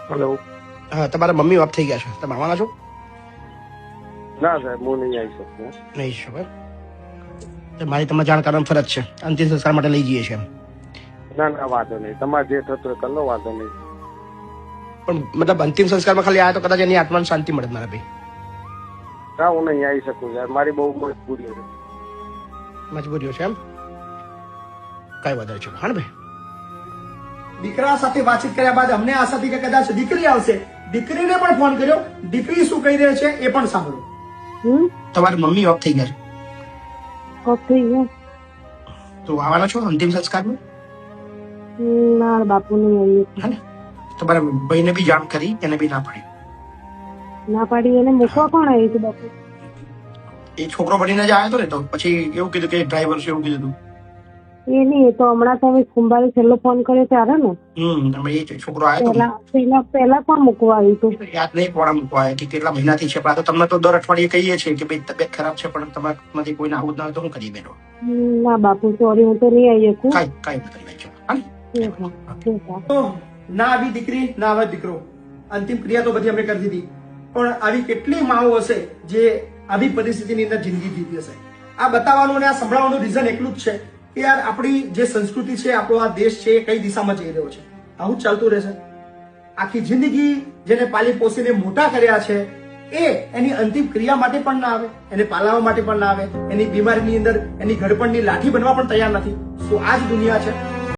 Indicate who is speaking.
Speaker 1: Hello.
Speaker 2: હા, તમારા mummy of થઈ ગયા છે, તમે આવવાના છો?
Speaker 1: ના સાહેબ, હું નહીં આવી શકું.
Speaker 2: નહીં શકો. મારી તમે જાણ કરવાની ફરજ છે, અંતિમ સંસ્કાર માટે લઈ જઈએ છીએ.
Speaker 1: ના ના, વાંધો નહીં. તમારે જે થતું હોય કરી લો, વાંધો નહીં.
Speaker 2: પણ મતલબ અંતિમ સંસ્કારમાં ખાલી આવ્યા તો કદાચ એની આત્માને શાંતિ મળે મારા ભાઈ.
Speaker 1: ના, હું નહીં આવી શકું સાહેબ, મારી બહુ મજબૂરી છે.
Speaker 2: મજબૂરીઓ છે એમ? કઈ વધારે છે, હા ને ભાઈ? દીકરા સાથે વાતચીત કર્યા બાદ અમને આશા હતી કે કદાચ દીકરી આવશે. દીકરીને પણ ફોન કર્યો, દીકરી શું કહી રહી છે એ પણ સાંભળો. તમારી મમ્મી ઓફ થઈ ગયા છે.
Speaker 3: ઓફ થઈ ગયા?
Speaker 2: તો આવવાના છો અંતિમ સંસ્કારમાં?
Speaker 3: ના બાપુ, નહીં આવીએ.
Speaker 2: હા ને? તમારા ભાઈને બી જાણ કરી, એને બી ના પાડી.
Speaker 3: ના પાડી? એને મૂકવા કોણ આવ્યું હતું બાપુ?
Speaker 2: એ છોકરો ભણીને જ આવ્યો હતો ને, તો પછી એવું કીધું કે ડ્રાઈવર છે એવું કીધું.
Speaker 3: એ નહીં, એ તો હમણાં તમે સોમવારે છેલ્લો ફોન કર્યો ત્યારે ને.
Speaker 2: તમે એ છોકરો આવ્યો હતો
Speaker 3: પહેલા પણ મૂકવા આવ્યું હતું.
Speaker 2: યાદ નહીં કોણ મૂકવા આવ્યા કે કેટલા મહિનાથી છે. તો તમને તો દર અઠવાડિયે કહીએ છીએ કે ભાઈ તબિયત ખરાબ છે, પણ તમારામાંથી કોઈને આવું જ ના હોય તો શું કરીએ બેનો?
Speaker 3: ના બાપુ, સોરી, હું તો નહીં આવી શકું.
Speaker 2: કઈ ના આવી દીકરી, ના આવે દીકરો. અંતિમ ક્રિયા તો બધી અમે કરી દીધી, પણ આવી કેટલી માઓ હશે જે આવી પરિસ્થિતિની અંદર જિંદગી જીતી હશે. આ બતાવવાનું અને આ સંભળાવવાનું રીઝન એટલું જ છે કે યાર આપણી જે સંસ્કૃતિ છે, આપણો આ દેશ છે, એ કઈ દિશામાં જઈ રહ્યો છે. આવું જ ચાલતું રહેશે. આખી જિંદગી જેને પાલી પોસીને મોટા કર્યા છે એ એની અંતિમ ક્રિયા માટે પણ ના આવે, એને પાલાવા માટે પણ ના આવે, એની બીમારીની અંદર એની ઘડપણની લાઠી બનવા પણ તૈયાર નથી. શું આ જ દુનિયા છે?